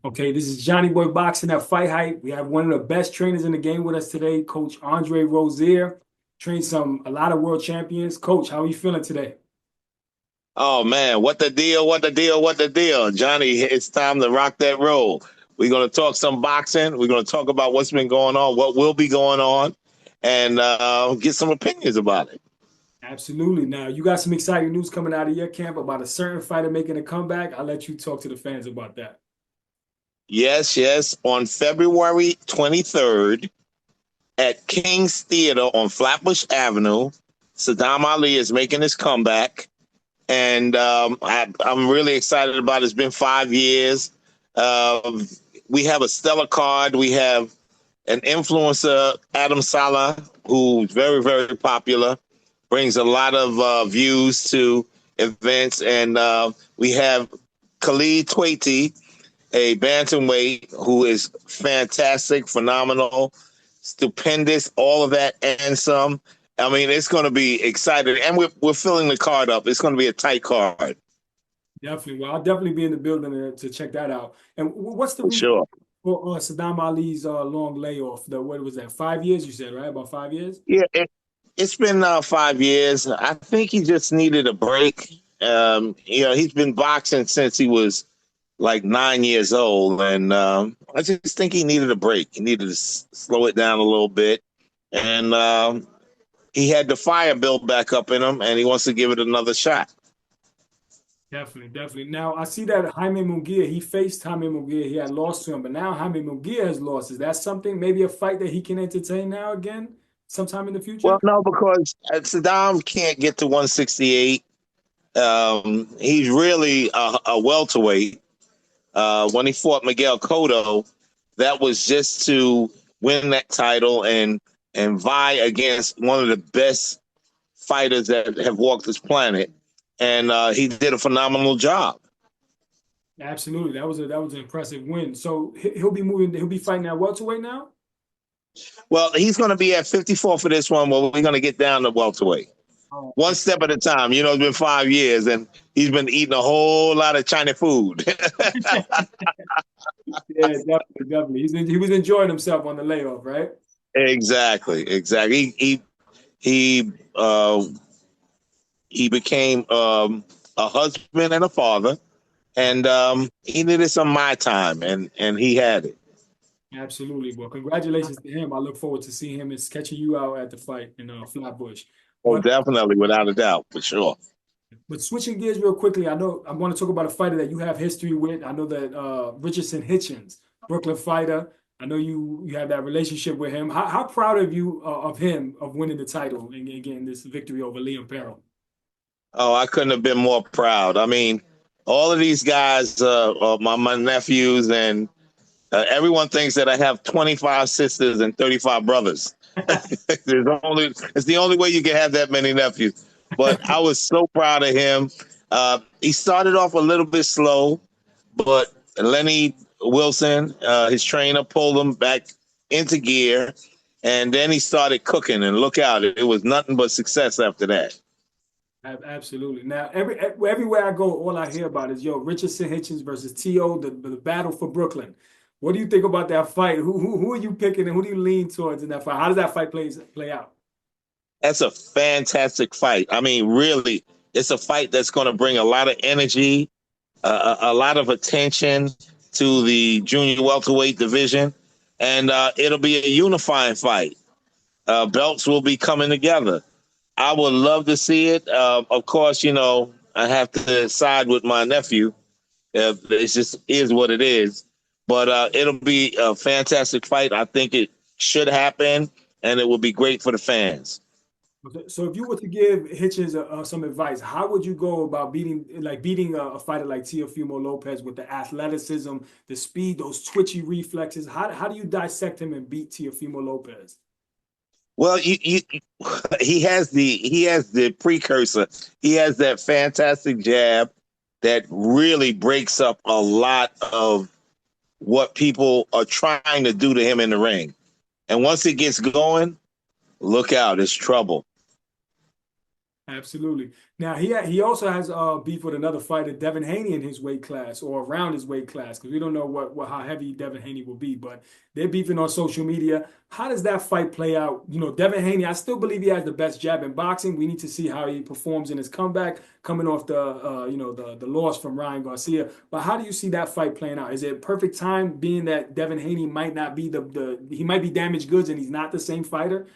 Okay, this is Johnny Boy Boxing at Fight Hype. We have one of the best trainers in the game with us today, Coach Andre Rozier. Trained a lot of world champions. Coach, how are you feeling today? Oh man, what the deal? What the deal? What the deal? Johnny, it's time to rock that roll. We're going to talk some boxing. We're going to talk about what's been going on, what will be going on, and get some opinions about it. Absolutely. Now, you got some exciting news coming out of your camp about a certain fighter making a comeback. I'll let you talk to the fans about that. Yes, yes. On February 23rd at King's Theater on Flatbush Avenue, Saddam Ali is making his comeback. And I'm really excited about it. It's been 5 years. Uh, we have a stellar card. We have an influencer, Adam Saleh, who's very, very popular, brings a lot of views to events. And we have Khalid Twati, a bantamweight who is fantastic, phenomenal, stupendous, all of that and some. I mean, it's going to be exciting, and we're filling the card up. It's going to be a tight card. Definitely. Well, I'll definitely be in the building to check that out. And what's the For reason sure. for Saddam Ali's long layoff? What was that? 5 years, you said, right? About 5 years? Yeah, it's been 5 years. I think he just needed a break. He's been boxing since he was like 9 years old, and I just think he needed a break. He needed to slow it down a little bit, and he had the fire built back up in him, and he wants to give it another shot. Definitely, definitely. Now I see that Jaime Munguia, he faced Jaime Munguia, he had lost to him, but now Jaime Munguia has lost. Is that something, maybe a fight that he can entertain now again, sometime in the future? Well, no, because Saddam can't get to 168. He's really a welterweight. When he fought Miguel Cotto, that was just to win that title and vie against one of the best fighters that have walked this planet, and he did a phenomenal job. Absolutely, that was an impressive win. So he'll be fighting at welterweight now. Well, he's going to be at 54 for this one. Well, we're going to get down to welterweight, Oh, one okay. step at a time. It's been 5 years, and he's been eating a whole lot of China food. Yeah, definitely, definitely. He was enjoying himself on the layoff, right? Exactly, exactly. He he became a husband and a father, and he needed some my time, and he had it. Absolutely. Well, congratulations to him. I look forward to seeing him and catching you out at the fight in Flatbush. Oh, But definitely, without a doubt, for sure. But switching gears real quickly, I know I want to talk about a fighter that you have history with. I know that Richardson Hitchens, Brooklyn fighter. I know you have that relationship with him. How proud of you of him of winning the title and getting this victory over Liam Perron? Oh, I couldn't have been more proud. I mean, all of these guys, my nephews, and everyone thinks that I have 25 sisters and 35 brothers. It's the only way you can have that many nephews. But I was so proud of him. He started off a little bit slow, but Lenny Wilson, his trainer, pulled him back into gear, and then he started cooking. And look out, it was nothing but success after that. Absolutely. Now, everywhere I go, all I hear about is Richardson Hitchens versus T.O. The battle for Brooklyn. What do you think about that fight? Who are you picking and who do you lean towards in that fight? How does that fight play out? That's a fantastic fight. I mean, really, it's a fight that's going to bring a lot of energy, a lot of attention to the junior welterweight division, and it'll be a unifying fight. Belts will be coming together. I would love to see it. Of course, I have to side with my nephew. It just is what it is. But it'll be a fantastic fight. I think it should happen, and it will be great for the fans. Okay, so if you were to give Hitchens some advice, how would you go about beating a fighter like Teofimo Lopez with the athleticism, the speed, those twitchy reflexes? How do you dissect him and beat Teofimo Lopez? Well, he has the precursor. He has that fantastic jab that really breaks up a lot of what people are trying to do to him in the ring. And once it gets going, look out, it's trouble. Absolutely. Now he also has beef with another fighter, Devon Haney, in his weight class or around his weight class, because we don't know what how heavy Devon Haney will be, but they're beefing on social media. How does that fight play out? You know, Devon Haney, I still believe he has the best jab in boxing. We need to see how he performs in his comeback, coming off the the loss from Ryan Garcia. But how do you see that fight playing out? Is it perfect time, being that Devon Haney might not be the he might be damaged goods and he's not the same fighter?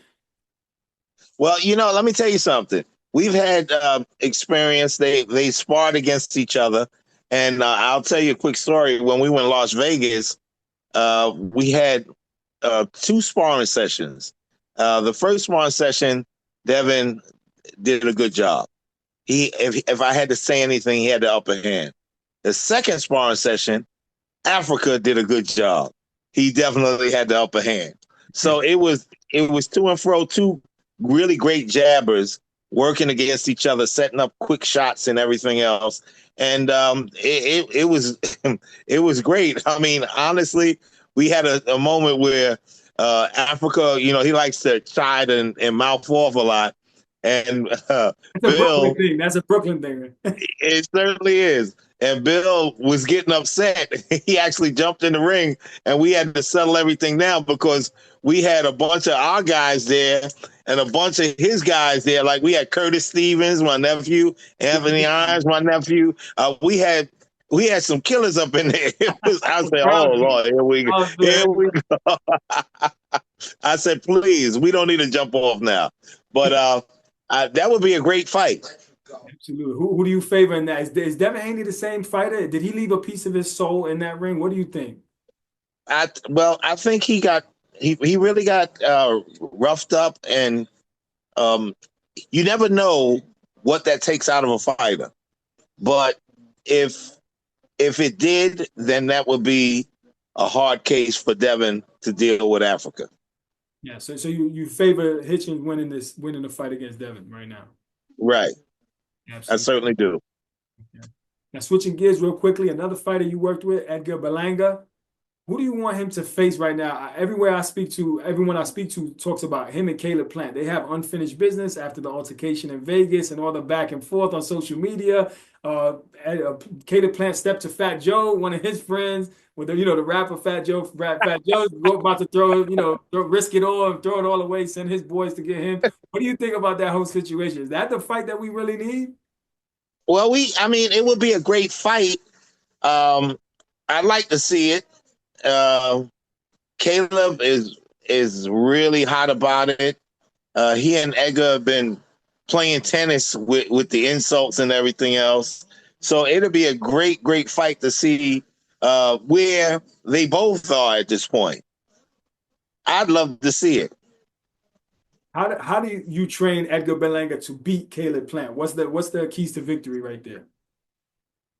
Well, let me tell you something. We've had experience. They sparred against each other, and I'll tell you a quick story. When we went to Las Vegas, we had two sparring sessions. The first sparring session, Devin did a good job. If I had to say anything, he had the upper hand. The second sparring session, Africa did a good job. He definitely had the upper hand. So it was to and fro, two really great jabbers working against each other, setting up quick shots and everything else. And it was it was great. I mean, honestly, we had a moment where Africa, he likes to chide and mouth off a lot. And That's a Brooklyn Bill, thing. That's a Brooklyn thing. it certainly is. And Bill was getting upset. He actually jumped in the ring, and we had to settle everything down because we had a bunch of our guys there and a bunch of his guys there. Like we had Curtis Stevens, my nephew, Anthony Irons, my nephew. We had some killers up in there. I said, "Oh Lord, here we go." Here we go. I said, "Please, we don't need to jump off now." But that would be a great fight. Absolutely. Who do you favor in that? Is Devin Haney the same fighter? Did he leave a piece of his soul in that ring? What do you think? I think he really got roughed up, and you never know what that takes out of a fighter. But if it did, then that would be a hard case for Devin to deal with Africa. Yeah, so you favor Hitchens winning the fight against Devin right now. Right. Absolutely. I certainly do. Okay. Now switching gears real quickly, another fighter you worked with, Edgar Berlanga. Who do you want him to face right now? Everyone I speak to talks about him and Caleb Plant. They have unfinished business after the altercation in Vegas and all the back and forth on social media. Caleb Plant stepped to Fat Joe, one of his friends, with the rapper Fat Joe. Fat Joe's about to risk it all and throw it all away, send his boys to get him. What do you think about that whole situation? Is that the fight that we really need? Well, it would be a great fight. I'd like to see it. Caleb is really hot about it. He and Edgar have been playing tennis with the insults and everything else. So it'll be a great, great fight to see where they both are at this point. I'd love to see it. How do you train Edgar Berlanga to beat Caleb Plant? What's the keys to victory right there?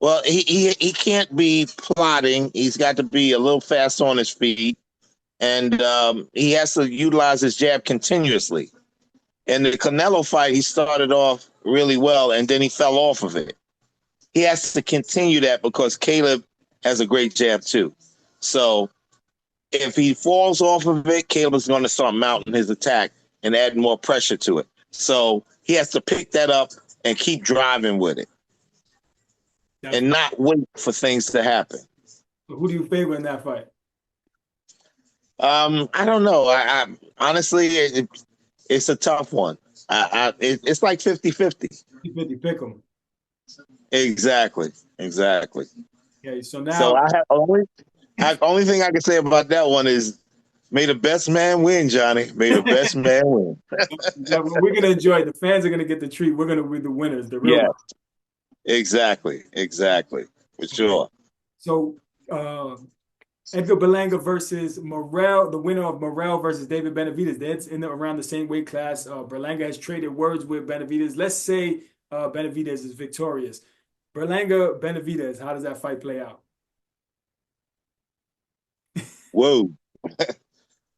Well, he can't be plotting. He's got to be a little fast on his feet, and he has to utilize his jab continuously. In the Canelo fight, he started off really well, and then he fell off of it. He has to continue that because Caleb has a great jab too. So if he falls off of it, Caleb is going to start mounting his attack and adding more pressure to it. So he has to pick that up and keep driving with it. And not wait for things to happen. So who do you favor in that fight? I don't know. I honestly, it's a tough one. It's like 50-50. 50 pick 'em. Exactly. Okay, so now. So only thing I can say about that one is, may the best man win, Johnny. May the best man win. We're gonna enjoy it. The fans are gonna get the treat. We're gonna be the winners. The real. Yeah. Exactly. For sure. So Edgar Berlanga versus Morel, the winner of Morel versus David Benavidez. That's around the same weight class. Berlanga has traded words with Benavidez. Let's say Benavidez is victorious. Berlanga, Benavidez, how does that fight play out? Whoa.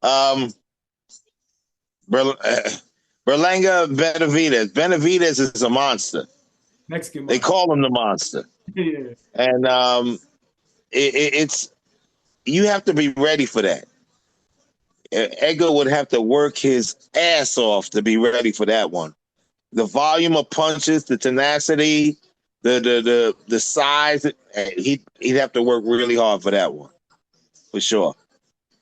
Berlanga, Benavidez. Benavidez is a monster. Mexican. They call him the monster. Yeah. And it's you have to be ready for that. Edgar would have to work his ass off to be ready for that one. the volume of punches, the tenacity, the size. He'd have to work really hard for that one, for sure.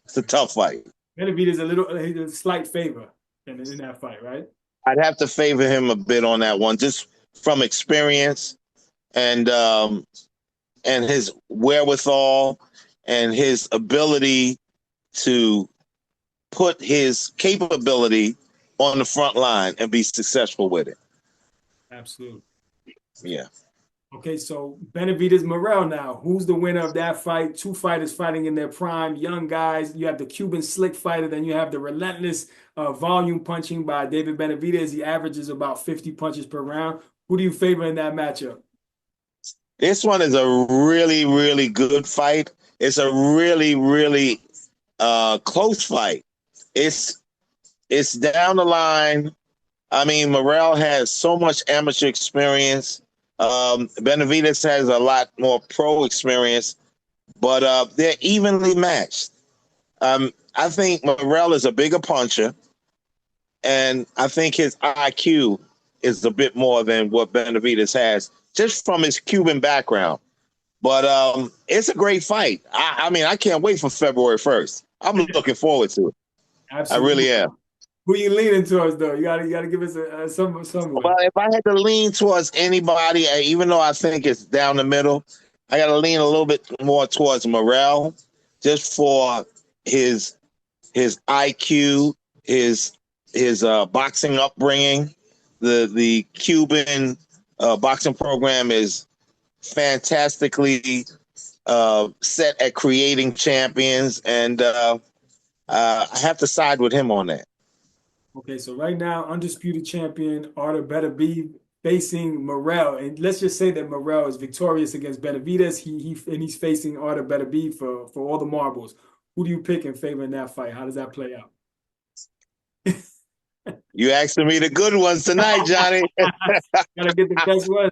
It's a tough fight. Benavidez he's a slight favor in that fight, right? I'd have to favor him a bit on that one, just from experience and his wherewithal and his ability to put his capability on the front line and be successful with it. Absolutely. Yeah. Okay, so Benavidez Morel now. Who's the winner of that fight? Two fighters fighting in their prime, young guys. You have the Cuban slick fighter, then you have the relentless volume punching by David Benavidez. He averages about 50 punches per round. Who do you favor in that matchup? This one is a really, really good fight. It's a really, really close fight. It's down the line. I mean, Morel has so much amateur experience. Benavidez has a lot more pro experience, but they're evenly matched. I think Morel is a bigger puncher, and I think his IQ is a bit more than what Benavidez has, just from his Cuban background. But it's a great fight. I mean, I can't wait for February 1st. I'm looking forward to it. Absolutely. I really am. Who you leaning towards, though? You gotta give us someone. Well, if I had to lean towards anybody, even though I think it's down the middle, I got to lean a little bit more towards Morel, just for his IQ, his boxing upbringing. The Cuban boxing program is fantastically set at creating champions, and I have to side with him on that. Okay, so right now, undisputed champion Artur Beterbiev facing Morel, and let's just say that Morel is victorious against Benavidez. He's facing Artur Beterbiev for all the marbles. Who do you pick in favor in that fight? How does that play out? You asking me the good ones tonight, Johnny. Gotta get the best ones,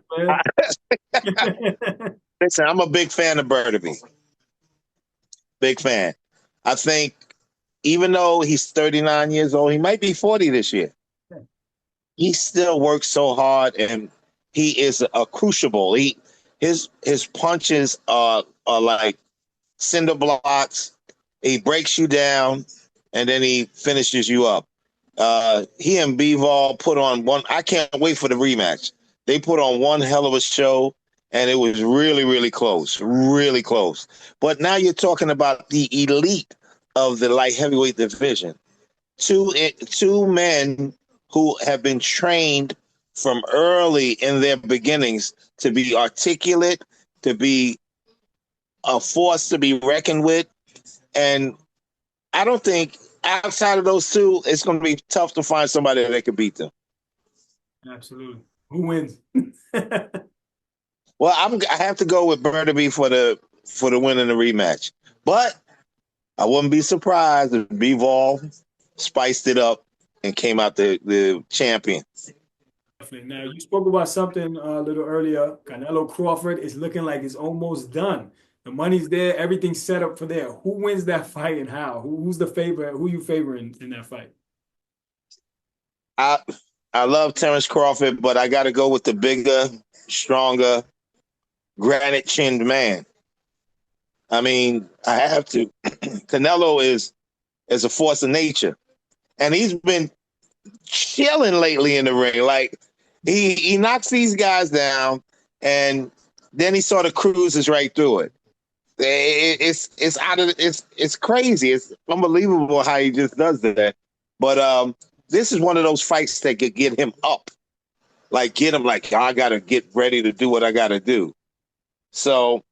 man. Listen, I'm a big fan of Beterbiev. Big fan. I think even though he's 39 years old, he might be 40 this year. He still works so hard, and he is a crucible. His punches are like cinder blocks. He breaks you down, and then he finishes you up. He and Bivol put on one. I can't wait for the rematch. They put on one hell of a show, and it was really, really close, really close. But now you're talking about the elite of the light heavyweight division. Two men who have been trained from early in their beginnings to be articulate, to be a force to be reckoned with. And I don't think outside of those two, it's going to be tough to find somebody that can beat them. Absolutely. Who wins? Well, I have to go with Beterbiev for the win in the rematch. But I wouldn't be surprised if Bivol spiced it up and came out the champion. Definitely. Now, you spoke about something a little earlier. Canelo Crawford is looking like it's almost done. The money's there. Everything's set up for there. Who wins that fight and how? Who's the favorite? Who you favoring in that fight? I love Terence Crawford, but I got to go with the bigger, stronger, granite-chinned man. I mean, I have to. Canelo is a force of nature, and he's been chilling lately in the ring. Like he knocks these guys down, and then he sort of cruises right through it. It's crazy. It's unbelievable how he just does that. But this is one of those fights that could get him up, like get him like I gotta get ready to do what I gotta do. So.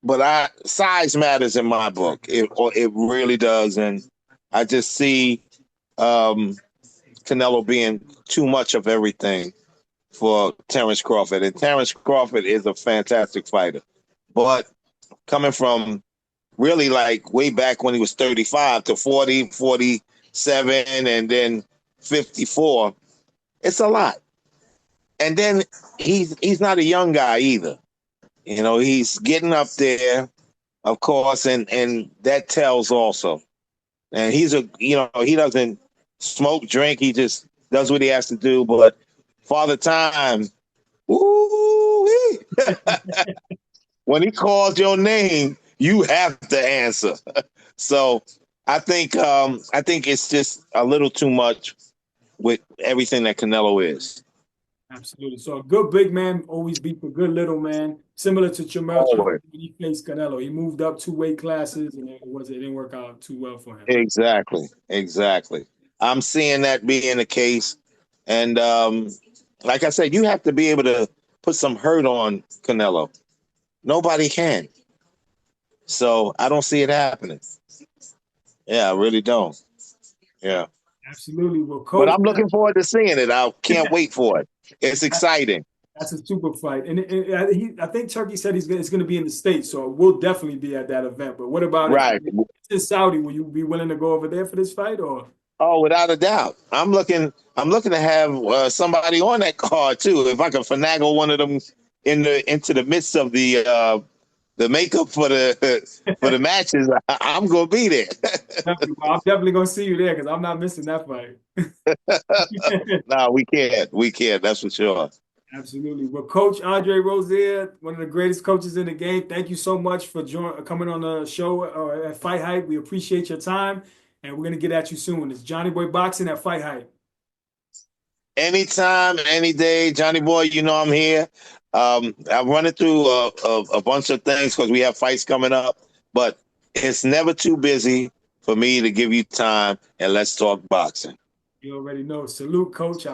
But size matters in my book. It really does, and I just see Canelo being too much of everything for Terence Crawford. And Terence Crawford is a fantastic fighter, but coming from really like way back when he was 35 to 40, 47, and then 54, it's a lot. And then he's not a young guy either. You know, he's getting up there, of course, and that tells also. And he doesn't smoke, drink. He just does what he has to do. But Father Time. Ooh, when he calls your name, you have to answer. So I think it's just a little too much with everything that Canelo is. Absolutely. So a good big man always beats a good little man, similar to Jamel Charlo Always. when he faced Canelo. He moved up 2 weight classes, and it didn't work out too well for him. Exactly. Exactly. I'm seeing that being the case. And like I said, you have to be able to put some hurt on Canelo. Nobody can. So I don't see it happening. Yeah, I really don't. Yeah. Absolutely. Well, But Coach, I'm looking forward to seeing it. I can't wait for it. It's exciting. that's a super fight. And I think Turkey said it's going to be in the States, so we'll definitely be at that event. But what about if Right. it's in Saudi? Will you be willing to go over there for this fight, or? Oh, without a doubt. I'm looking to have somebody on that card too. If I can finagle one of them into the midst of the makeup for the matches, I'm gonna be there. Well, I'm definitely going to see you there because I'm not missing that fight. No, we can't. We can't. That's for sure. Absolutely. Well, Coach Andre Rozier, one of the greatest coaches in the game, thank you so much for coming on the show at Fight Hype. We appreciate your time, and we're going to get at you soon. It's Johnny Boy Boxing at Fight Hype. Anytime, any day, Johnny Boy. You know I'm here. I'm running through a bunch of things because we have fights coming up, but it's never too busy for me to give you time and let's talk boxing. You already know. Salute, Coach.